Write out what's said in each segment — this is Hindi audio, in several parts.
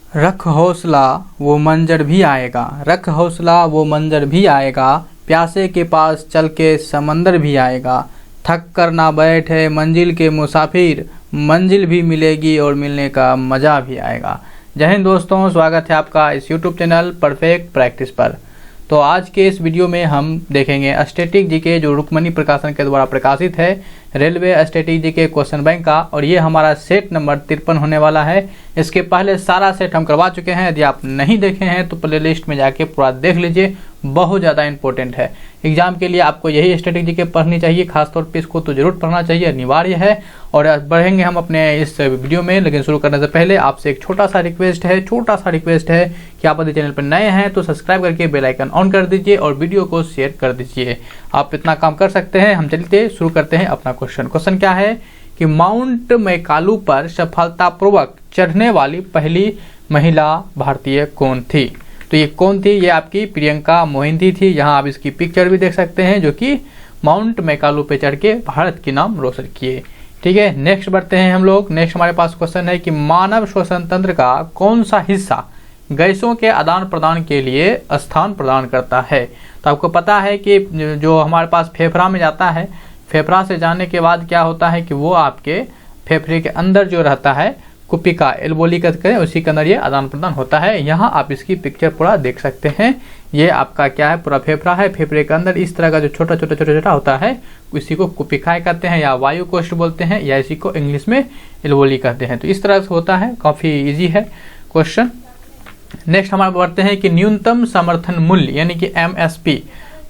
रख हौसला वो मंजर भी आएगा, रख हौसला वो मंजर भी आएगा, प्यासे के पास चल के समंदर भी आएगा। थक कर ना बैठे मंजिल के मुसाफिर, मंजिल भी मिलेगी और मिलने का मज़ा भी आएगा। जय हिंद दोस्तों, स्वागत है आपका इस YouTube चैनल परफेक्ट प्रैक्टिस पर। तो आज के इस वीडियो में हम देखेंगे स्टैटिक जीके जो रुक्मणी प्रकाशन के द्वारा प्रकाशित है, railway static GK question bank का, और ये हमारा सेट नंबर 53 होने वाला है। इसके पहले सारा सेट हम करवा चुके हैं, यदि आप नहीं देखे हैं तो प्ले लिस्ट में जाके पूरा देख लीजिए, बहुत ज़्यादा इंपॉर्टेंट है। एग्जाम के लिए आपको यही स्टैटिक जीके पढ़नी चाहिए, खासतौर पर इसको तो जरूर पढ़ना चाहिए, अनिवार्य है। और बढ़ेंगे हम अपने इस वीडियो में, लेकिन शुरू करने से पहले आपसे एक छोटा सा रिक्वेस्ट है कि आप यदि चैनल पर नए हैं तो सब्सक्राइब करके बेल आइकन ऑन कर दीजिए और वीडियो को शेयर कर दीजिए। आप इतना काम कर सकते हैं। हम चलते शुरू करते हैं अपना क्वेश्चन क्या है कि माउंट मैकालू पर सफलतापूर्वक चढ़ने वाली पहली महिला भारतीय कौन थी? तो ये कौन थी? ये आपकी प्रियंका मोहिंती थी। यहाँ आप इसकी पिक्चर भी देख सकते हैं, जो कि माउंट मैकालू पे चढ़ के भारत की नाम रोशन किए। ठीक है, नेक्स्ट बढ़ते हैं हम लोग। नेक्स्ट हमारे पास क्वेश्चन है कि मानव श्वसन तंत्र का कौन सा हिस्सा गैसों के आदान प्रदान के लिए स्थान प्रदान करता है? तो आपको पता है कि जो हमारे पास फेफड़ा में जाता है, फेफड़ा से जाने के बाद क्या होता है कि वो आपके फेफड़े के अंदर जो रहता है कुपिका एल्वोली कहते हैं, उसी के अंदर ये आदान प्रदान होता है। यहाँ आप इसकी पिक्चर पूरा देख सकते हैं। ये आपका क्या है, पूरा फेफड़ा है। फेफड़े के अंदर इस तरह का जो छोटा छोटा होता है, इसी को कुपिकाय कहते हैं या वायु कोष्ठ बोलते हैं, या इसी को इंग्लिश में एल्वोली कहते हैं। तो इस तरह से होता है, काफी इजी है क्वेश्चन। नेक्स्ट हमारे बढ़ते हैं कि न्यूनतम समर्थन मूल्य यानी कि MSP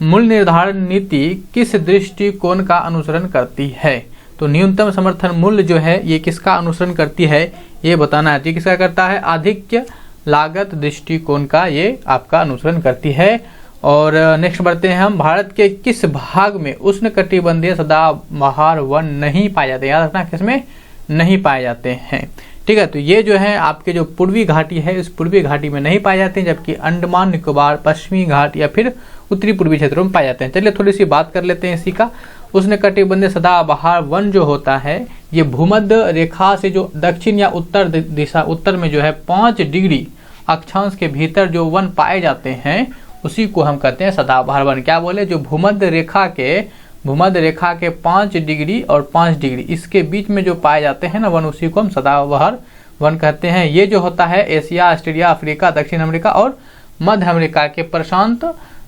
मूल्य निर्धारण नीति किस दृष्टिकोण का अनुसरण करती है? तो न्यूनतम समर्थन मूल्य जो है ये किसका अनुसरण करती है, ये बताना है। किसका करता है? आधिक्य लागत दृष्टिकोण का ये आपका अनुसरण करती है। और नेक्स्ट बढ़ते हैं हम, भारत के किस भाग में उष्णकटिबंधीय सदाबहार वन नहीं पाए जाते? याद रखना, किसमें नहीं पाए जाते हैं। ठीक है, तो ये जो है आपके जो पूर्वी घाटी है, इस पूर्वी घाटी में नहीं पाए जाते हैं, जबकि अंडमान निकोबार, पश्चिमी घाट या फिर उत्तरी पूर्वी क्षेत्रों में पाए जाते हैं। चलिए थोड़ी सी बात कर लेते हैं इसी का। उष्णकटिबंधीय सदाबहार वन जो होता है, ये भूमध्य रेखा से जो दक्षिण या उत्तर दिशा, उत्तर में जो है 5 डिग्री अक्षांश के भीतर जो वन पाए जाते हैं, उसी को हम कहते हैं सदाबहार वन। क्या बोले? जो भूमध्य रेखा के 5 डिग्री और 5 डिग्री इसके बीच में जो पाए जाते हैं ना वन, उसी को हम सदाबहार वन कहते हैं। ये जो होता है एशिया, ऑस्ट्रेलिया, अफ्रीका, दक्षिण अमेरिका और मध्य अमेरिका के प्रशांत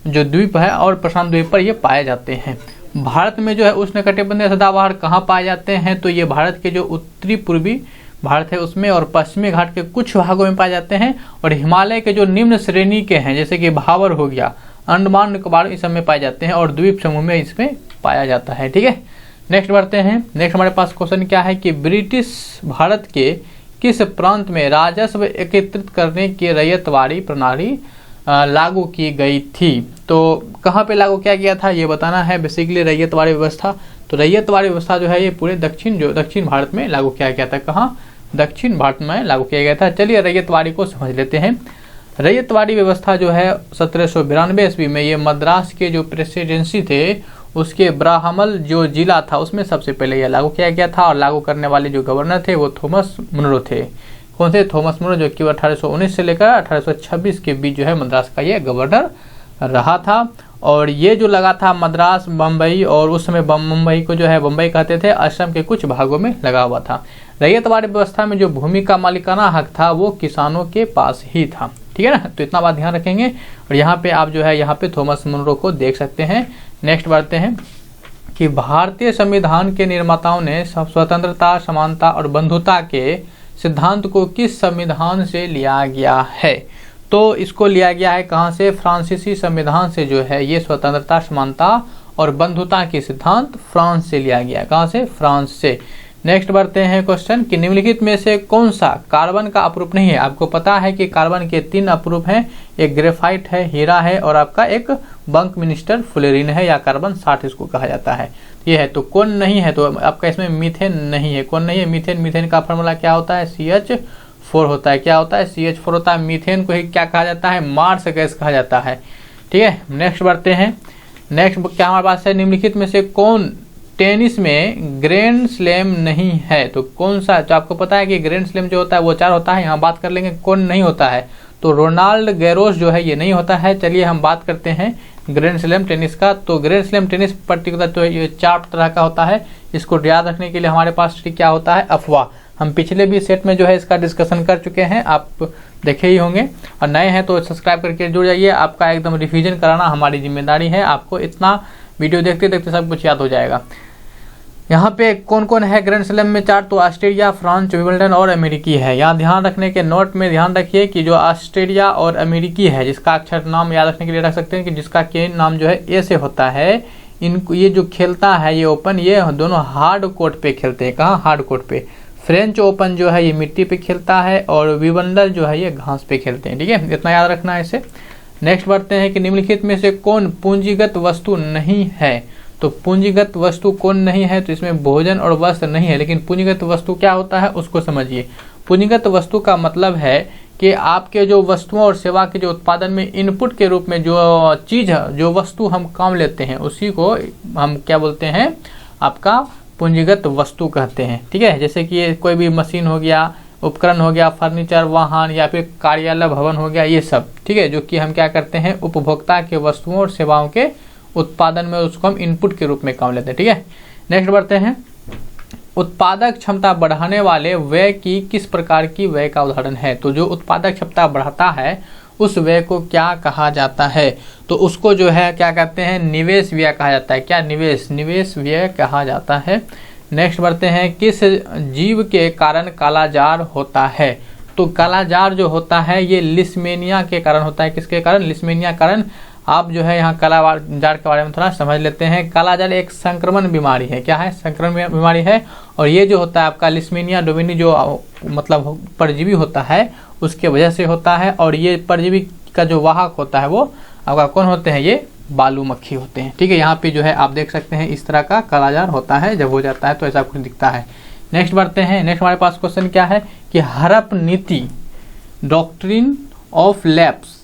जो द्वीप है और प्रशांत द्वीप पर ये पाए जाते हैं। भारत में जो है उष्णकटिबंधीय सदाबहार कहाँ पाए जाते हैं? तो ये भारत के जो उत्तरी पूर्वी भारत है उसमें और पश्चिमी घाट के कुछ भागों में पाए जाते हैं, और हिमालय के जो निम्न श्रेणी के हैं, जैसे कि भावर हो गया, अंडमान निकोबार, इस सब में पाए जाते हैं, और द्वीप समूह में इसमें पाया जाता है। ठीक है, नेक्स्ट बढ़ते हैं। नेक्स्ट हमारे पास क्वेश्चन क्या है कि ब्रिटिश भारत के किस प्रांत में राजस्व एकत्रित करने की रैयतवाड़ी प्रणाली लागू की गई थी? तो कहाँ पे लागू किया गया था ये बताना है। बेसिकली रैयतवाड़ी व्यवस्था, तो रैयतवाड़ी व्यवस्था जो है ये पूरे दक्षिण भारत में लागू किया गया था। कहाँ? दक्षिण भारत में लागू किया गया था। चलिए रैयतवाड़ी को समझ लेते हैं। रैयतवाड़ी व्यवस्था जो है 1792 ईस्वी में ये मद्रास के जो प्रेसिडेंसी थे उसके ब्राह्मल जो जिला था उसमें सबसे पहले यह लागू किया गया था, और लागू करने वाले जो गवर्नर थे वो थॉमस मुनरो थे। कौन से? थॉमस मुनरो, जो कि 1819 से लेकर 1826 के बीच जो है मद्रास का ये गवर्नर रहा था। और ये जो लगा था मद्रास, बम्बई, और उस समय मुंबई को जो है बम्बई कहते थे, असम के कुछ भागों में लगा हुआ था। रैयतवाड़ी व्यवस्था में जो भूमि का मालिकाना हक था वो किसानों के पास ही था। ठीक है ना, तो इतना बात ध्यान रखेंगे। और यहाँ पे आप जो है यहाँ पे थॉमस मुनरो को देख सकते हैं। नेक्स्ट बढ़ते हैं कि भारतीय संविधान के निर्माताओं ने स्वतंत्रता, समानता और बंधुता के सिद्धांत को किस संविधान से लिया गया है? तो इसको लिया गया है कहाँ से? फ्रांसीसी संविधान से जो है ये स्वतंत्रता, समानता और बंधुता के सिद्धांत फ्रांस से लिया गया। कहाँ से? फ्रांस से। नेक्स्ट बढ़ते हैं क्वेश्चन कि निम्नलिखित में से कौन सा कार्बन का अपरूप नहीं है? आपको पता है कि कार्बन के 3 अपरूप हैं, एक ग्रेफाइट है, हीरा है, और आपका एक बंकमिस्टर फुलेरिन है, या कार्बन 60 इसको कहा जाता है। ये है, तो कौन नहीं है? तो आपका इसमें मीथेन नहीं है। कौन नहीं है? मीथेन का फॉर्मूला क्या होता है? CH4 होता है। क्या होता है? CH4 होता है। मीथेन को ही क्या कहा जाता है? मार्स गैस कहा जाता है। ठीक है, नेक्स्ट बढ़ते हैं। नेक्स्ट क्या हमारे पास है? निम्नलिखित में से कौन टेनिस में ग्रैंड स्लैम नहीं है तो कौन सा? तो आपको पता है कि ग्रैंड स्लैम जो होता है वो 4 होता है। यहाँ बात कर लेंगे कौन नहीं होता है, तो रोनाल्ड गैरोस जो है ये नहीं होता है। चलिए हम बात करते हैं ग्रैंड स्लैम टेनिस का। तो ग्रैंड स्लैम टेनिस पर्टिकुलर तो ये 4 तरह का होता है। इसको याद रखने के लिए हमारे पास क्या होता है? अफवाह। हम पिछले भी सेट में जो है इसका डिस्कशन कर चुके हैं, आप देखे ही होंगे। और नए हैं तो सब्सक्राइब करके जुड़ जाइए, आपका एकदम रिवीजन कराना हमारी जिम्मेदारी है। आपको इतना वीडियो देखते देखते सब कुछ याद हो जाएगा। यहाँ पे कौन कौन है ग्रैंड स्लैम में 4? तो ऑस्ट्रेलिया, फ्रांस, विंबलडन और अमेरिकी है। यहाँ ध्यान रखने के नोट में ध्यान रखिए कि जो ऑस्ट्रेलिया और अमेरिकी है, जिसका अक्षर नाम याद रखने के लिए रख सकते हैं कि जिसका के नाम जो है ए से होता है, इनको ये जो खेलता है ये ओपन, ये दोनों हार्ड कोर्ट पे खेलते हैं। कहाँ? हार्ड कोर्ट पे। फ्रेंच ओपन जो है ये मिट्टी पे खेलता है और विंबलडन जो है ये घास पे खेलते हैं। ठीक है, इतना याद रखना है इसे। नेक्स्ट बढ़ते हैं कि निम्नलिखित में से कौन पूंजीगत वस्तु नहीं है? तो पूंजीगत वस्तु कौन नहीं है? तो इसमें भोजन और वस्त्र नहीं है। लेकिन पूंजीगत वस्तु क्या होता है उसको समझिए। पूंजीगत वस्तु का मतलब है कि आपके जो वस्तुओं और सेवा के जो उत्पादन में इनपुट के रूप में जो चीज है, जो वस्तु हम काम लेते हैं, उसी को हम क्या बोलते हैं? आपका पूंजीगत वस्तु कहते हैं। ठीक है, जैसे कि कोई भी मशीन हो गया, उपकरण हो गया, फर्नीचर, वाहन या फिर कार्यालय भवन हो गया, ये सब। ठीक है, जो कि हम क्या करते हैं? उपभोक्ता के वस्तुओं और सेवाओं के उत्पादन में उसको हम इनपुट के रूप में काम लेते हैं। ठीक है, नेक्स्ट बढ़ते हैं। उत्पादक क्षमता बढ़ाने वाले व्यय की किस प्रकार की व्यय का उदाहरण है? तो जो उत्पादक क्षमता बढ़ाता है उस व्यय को क्या कहा जाता है? तो उसको जो है क्या कहते हैं? निवेश व्यय कहा जाता है। क्या? निवेश व्यय कहा जाता है। नेक्स्ट बढ़ते हैं। किस जीव के कारण कालाजार होता है? तो कालाजार जो होता है ये लिस्मेनिया के कारण होता है। किसके कारण? लिस्मेनिया कारण। आप जो है यहाँ कालाजार के बारे में थोड़ा समझ लेते हैं। कालाजार एक संक्रमण बीमारी है। क्या है? संक्रमण बीमारी है। और ये जो होता है आपका लिस्मेनिया डोमिनी जो मतलब परजीवी होता है उसके वजह से होता है। और ये परजीवी का जो वाहक होता है वो आपका कौन होते हैं? ये बालू मक्खी होते हैं। ठीक है, यहाँ पे जो है आप देख सकते हैं इस तरह का कालाजार होता है। जब हो जाता है तो ऐसा कुछ दिखता है। नेक्स्ट बढ़ते हैं। नेक्स्ट हमारे पास क्वेश्चन क्या है कि हड़प नीति डॉक्ट्रिन ऑफ लैप्स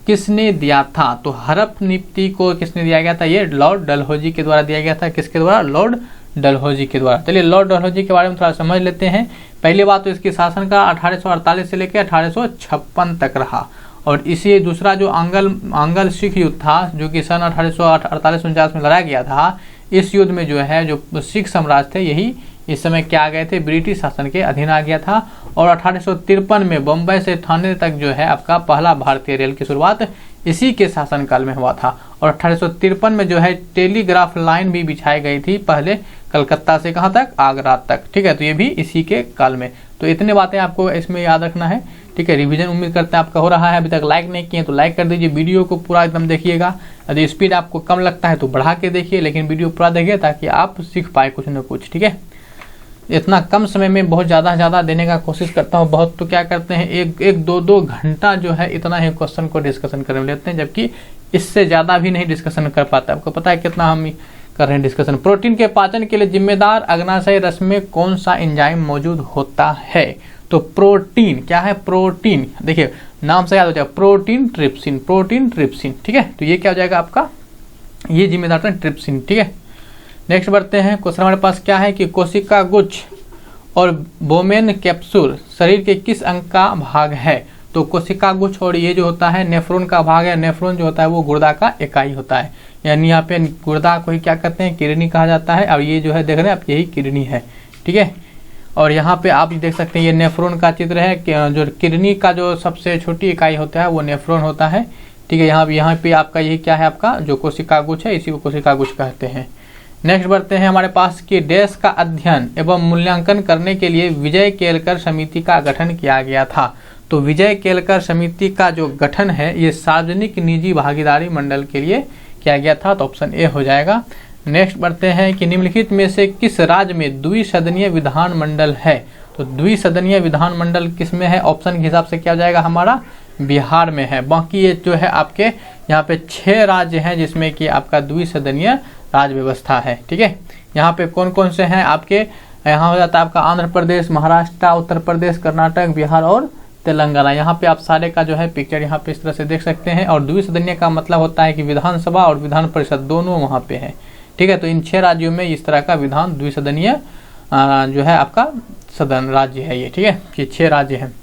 किसने दिया था? तो हड़प नीति को किसने दिया गया था? ये लॉर्ड डलहौजी के द्वारा दिया गया था। किसके द्वारा? लॉर्ड डलहौजी के द्वारा। चलिए लॉर्ड डलहौजी के बारे में थोड़ा समझ लेते हैं। पहली बात तो इसकी शासन का 1848 से लेकर 1856 तक रहा। और इसी दूसरा जो आंग्ल सिख युद्ध था जो कि सन 1848-49 में लड़ा गया था, इस युद्ध में जो है जो सिख साम्राज्य थे यही इस समय क्या आ गए थे? ब्रिटिश शासन के अधीन आ गया था। और 1853 में बम्बई से ठाणे तक जो है आपका पहला भारतीय रेल की शुरुआत इसी के शासनकाल में हुआ था। और 1853 में जो है टेलीग्राफ लाइन भी बिछाई गई थी, पहले कलकत्ता से कहाँ तक? आगरा तक। ठीक है, तो ये भी इसी के काल में। तो इतने बातें आपको इसमें याद रखना है। ठीक है, रिवीजन उम्मीद करते हैं आपका हो रहा है। अभी तक लाइक नहीं किए तो लाइक कर दीजिए, वीडियो को पूरा एकदम देखिएगा। यदि स्पीड आपको कम लगता है तो बढ़ा के देखिए, लेकिन वीडियो पूरा देखिए ताकि आप सीख पाए कुछ न कुछ। ठीक है, इतना कम समय में बहुत ज़्यादा देने का कोशिश करता हूँ। बहुत तो क्या करते हैं एक दो घंटा जो है इतना ही क्वेश्चन को डिस्कशन करने लेते हैं, जबकि इससे ज़्यादा भी नहीं डिस्कशन कर पाता। आपको पता है कितना हम कर रहे हैं डिस्कशन। प्रोटीन के पाचन के लिए जिम्मेदार अग्नाशय रस में कौन सा एंजाइम मौजूद होता है? तो प्रोटीन क्या है? प्रोटीन देखिए नाम से याद हो जाएगा, प्रोटीन ट्रिप्सिन, प्रोटीन ट्रिप्सिन। ठीक है, तो ये क्या हो जाएगा आपका? ये जिम्मेदार है ट्रिप्सिन। ठीक है, नेक्स्ट बढ़ते हैं। क्वेश्चन हमारे पास क्या है कि कोशिका गुच्छ और बोमेन कैप्सूल शरीर के किस अंग का भाग है? तो कोशिका गुच्छ और ये जो होता है नेफ्रॉन का भाग है। नेफ्रॉन जो होता है वो गुर्दा का इकाई होता है, यानी यहाँ पे गुर्दा को ही क्या कहते हैं? किडनी कहा जाता है। और ये जो है देख रहे हैं आप, यही किडनी है। ठीक है, और यहाँ पे आप देख सकते हैं ये नेफ्रॉन का चित्र है। जो किडनी का जो सबसे छोटी इकाई होता है वो नेफ्रॉन होता है। ठीक है, यहाँ पे आपका यही क्या है? आपका जो कोशिका गुच्छ है इसी को कोशिका गुच्छ कहते हैं। नेक्स्ट बढ़ते हैं हमारे पास कि डैश का अध्ययन एवं मूल्यांकन करने के लिए विजय केलकर समिति का गठन किया गया था। तो विजय केलकर समिति का जो गठन है ये सार्वजनिक निजी भागीदारी मंडल के लिए किया गया था। तो ऑप्शन ए हो जाएगा। नेक्स्ट बढ़ते हैं कि निम्नलिखित में से किस राज्य में द्विसदनीय विधान मंडल है? तो द्विसदनीय विधान मंडल किस में है? ऑप्शन के हिसाब से क्या हो जाएगा? हमारा बिहार में है। बाकी ये जो है आपके यहाँ पे 6 राज्य हैं जिसमें कि आपका द्विसदनीय राज व्यवस्था है। ठीक है, यहाँ पे कौन कौन से हैं आपके? यहाँ हो जाता है आपका आंध्र प्रदेश, महाराष्ट्र, उत्तर प्रदेश, कर्नाटक, बिहार और तेलंगाना। यहाँ पे आप सारे का जो है पिक्चर यहाँ पे इस तरह से देख सकते हैं। और द्विसदनीय का मतलब होता है कि विधानसभा और विधान परिषद दोनों वहाँ पे है। ठीक है। तो इन 6 राज्यों में इस तरह का विधान द्विसदनीय जो है आपका सदन राज्य है ये, ठीक है। ये 6 राज्य हैं।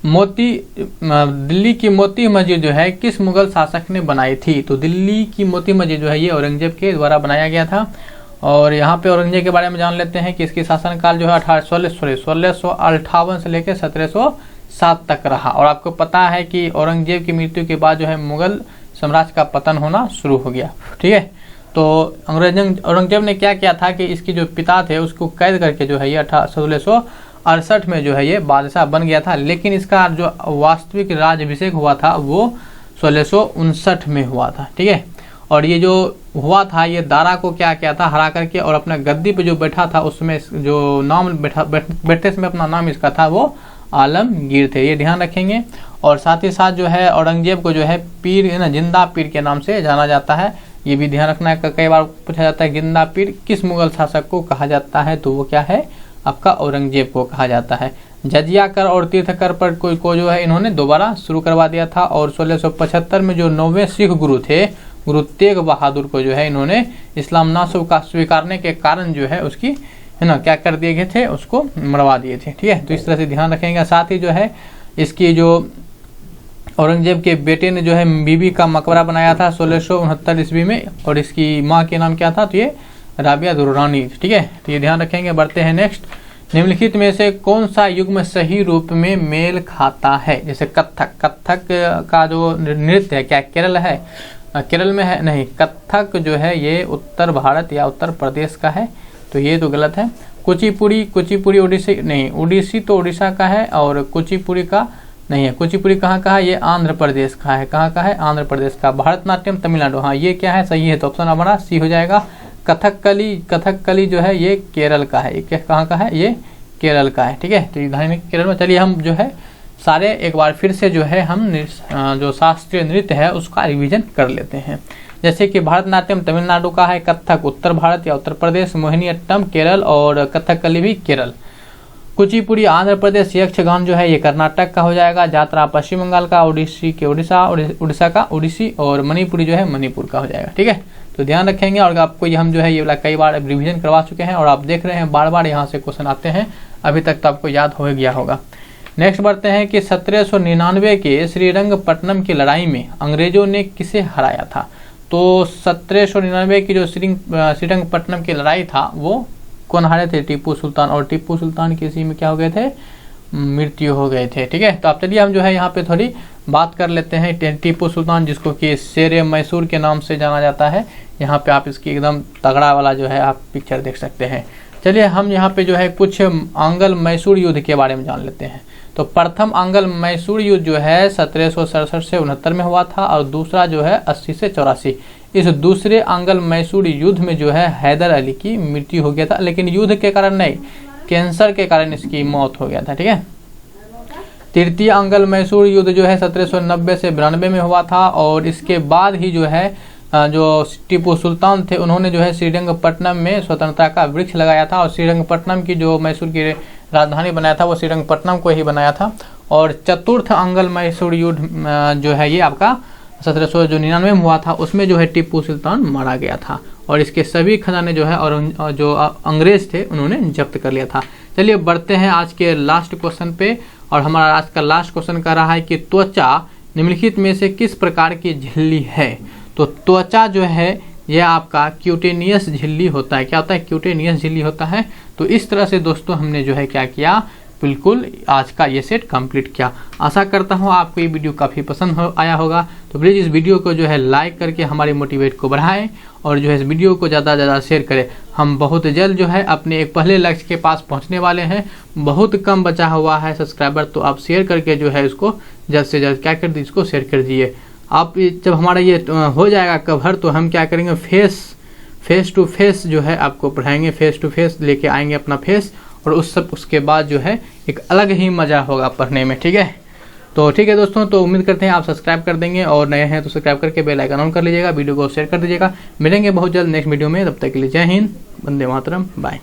दिल्ली की मोती मस्जिद जो है किस मुगल शासक ने बनाई थी? तो दिल्ली की मोती मस्जिद जो है ये औरंगजेब के द्वारा बनाया गया था। और यहाँ पे औरंगजेब के बारे में जान लेते हैं कि इसकी शासनकाल जो है 1658 से लेकर 1707 तक रहा। और आपको पता है कि औरंगजेब की मृत्यु के बाद जो है मुगल साम्राज्य का पतन होना शुरू हो गया, ठीक है। तो औरंगजेब ने क्या किया था कि इसकी जो पिता थे उसको कैद करके जो है ये 1668 में जो है ये बादशाह बन गया था। लेकिन इसका जो वास्तविक राज्याभिषेक हुआ था वो 1659 में हुआ था, ठीक है। और ये जो हुआ था ये दारा को क्या किया था, हरा करके, और अपना गद्दी पे जो बैठा था उसमें जो नाम बैठते समय अपना नाम इसका था वो आलमगीर थे, ये ध्यान रखेंगे। और साथ ही साथ जो है औरंगजेब को जो है पीर है ना, जिंदा पीर के नाम से जाना जाता है, ये भी ध्यान रखना है। कई बार पूछा जाता है जिंदा पीर किस मुगल शासक को कहा जाता है, तो वो क्या है आपका औरंगजेब को कहा जाता है। जजिया कर और तीर्थ कर पर को जो है इन्होंने दोबारा शुरू करवा दिया था। और 1675 में जो 9वें सिख गुरु थे, गुरु तेग बहादुर को जो है इन्होंने इस्लाम ना स्वीकारने के कारण जो है उसकी है ना क्या कर दिए गए थे, उसको मरवा दिए थे, ठीक है। तो इस तरह से ध्यान रखेंगे। साथ ही जो है इसकी जो औरंगजेब के बेटे ने जो है बीबी का मकबरा बनाया था 1669 ईस्वी में, और इसकी माँ के नाम क्या था, तो ये राबिया दुर्रानी, ठीक है। तो ये ध्यान रखेंगे। बढ़ते हैं नेक्स्ट। निम्नलिखित में से कौन सा युग्म सही रूप में मेल खाता है? जैसे कथक का जो नृत्य है क्या केरल है, केरल में है नहीं, कथक जो है ये उत्तर भारत या उत्तर प्रदेश का है, तो ये तो गलत है। कुचिपुड़ी ओडिसी नहीं, ओडिसी तो उड़ीसा का है, और कुचिपुड़ी का नहीं है। कुचिपुड़ी कहाँ का है, ये आंध्र प्रदेश का है। कहाँ का है, आंध्र प्रदेश का। भरतनाट्यम तमिलनाडु, हाँ ये क्या है, सही है, तो ऑप्शन हमारा सी हो जाएगा। कथकली जो है ये केरल का है। ये कहाँ का है, ये केरल का है, ठीक है। तो इधर केरल में। चलिए हम जो है सारे एक बार फिर से जो है हम जो शास्त्रीय नृत्य है उसका रिवीजन कर लेते हैं। जैसे कि भरतनाट्यम तमिलनाडु का है, कथक उत्तर भारत या उत्तर प्रदेश, मोहिनीअट्टम केरल, और कथकली भी केरल। कुचिपुड़ी आंध्र प्रदेश, यक्षगान जो है ये कर्नाटक का हो जाएगा। जात्रा पश्चिम बंगाल का, ओडिसी के उड़ीसा का ओडिसी, और मणिपुरी जो है मणिपुर का हो जाएगा, ठीक है। तो ध्यान रखेंगे। और आपको ये हम जो है ये वाला कई बार रिवीजन करवा चुके हैं, और आप देख रहे हैं बार बार यहाँ से क्वेश्चन आते हैं, अभी तक तो आपको याद हो गया होगा। नेक्स्ट बढ़ते हैं कि 1799 के श्रीरंगपट्टनम की लड़ाई में अंग्रेजों ने किसे हराया था? तो 1799 की जो श्रीरंगपट्टनम की लड़ाई था वो कौन हारे थे? टीपू सुल्तान। और टीपू सुल्तान की इसी में क्या हो गए थे, मृत्यु हो गए थे, ठीक है। तो आप चलिए हम जो है यहाँ पे थोड़ी बात कर लेते हैं टीपू सुल्तान, जिसको कि शेर मैसूर के नाम से जाना जाता है। यहाँ पे आप इसकी एकदम तगड़ा वाला जो है आप पिक्चर देख सकते हैं। चलिए हम यहाँ पे जो है कुछ आंग्ल मैसूर युद्ध के बारे में जान लेते हैं। तो प्रथम आंग्ल मैसूर युद्ध जो है 1767 से 69 में हुआ था, और दूसरा जो है 80 से 84। इस दूसरे आंग्ल मैसूर युद्ध में जो है हैदर अली की मृत्यु हो गया था, लेकिन युद्ध के कारण नहीं, कैंसर के कारण इसकी मौत हो गया था, ठीक है। तृतीय आंग्ल मैसूर युद्ध जो है 1790 से 92 में हुआ था, और इसके बाद ही जो है जो टीपू सुल्तान थे उन्होंने जो है श्रीरंगपट्टनम में स्वतंत्रता का वृक्ष लगाया था। और श्रीरंगपट्टनम की जो मैसूर की राजधानी बनाया था वो श्रीरंगपट्टनम को ही बनाया था। और चतुर्थ आंग्ल मैसूर युद्ध जो है ये आपका 1799 में हुआ था, उसमें जो है टीपू सुल्तान मारा गया था, और इसके सभी खजाने जो है और जो अंग्रेज थे उन्होंने जब्त कर लिया था। चलिए बढ़ते हैं आज के लास्ट क्वेश्चन पे, और हमारा आज का लास्ट क्वेश्चन कर रहा है कि त्वचा निम्नलिखित में से किस प्रकार की झिल्ली है? तो त्वचा जो है यह आपका क्यूटेनियस झिल्ली होता है। क्या होता है? क्यूटेनियस झिल्ली होता है। तो इस तरह से दोस्तों हमने जो है क्या किया, बिल्कुल आज का ये सेट कंप्लीट किया। आशा करता हूँ आपको ये वीडियो काफ़ी पसंद आया होगा। तो प्लीज़ इस वीडियो को जो है लाइक करके हमारी मोटिवेट को बढ़ाएं, और जो है इस वीडियो को ज़्यादा से ज़्यादा शेयर करें। हम बहुत जल्द जो है अपने एक पहले लक्ष्य के पास पहुँचने वाले हैं। बहुत कम बचा हुआ है सब्सक्राइबर, तो आप शेयर करके जो है इसको जल्द से जल्द क्या कर दीजिए, इसको शेयर कर दीजिए। आप जब हमारा ये हो जाएगा कवर, तो हम क्या करेंगे, फेस टू फेस जो है आपको पढ़ाएंगे, फेस टू फेस लेके आएंगे अपना फेस, और उसके बाद जो है एक अलग ही मज़ा होगा पढ़ने में, ठीक है। तो ठीक है दोस्तों, तो उम्मीद करते हैं आप सब्सक्राइब कर देंगे, और नए हैं तो सब्सक्राइब करके बेल आइकन ऑन कर लीजिएगा, वीडियो को शेयर कर दीजिएगा। मिलेंगे बहुत जल्द नेक्स्ट वीडियो में, तब तक के लिए जय हिंद, वंदे मातरम, बाय।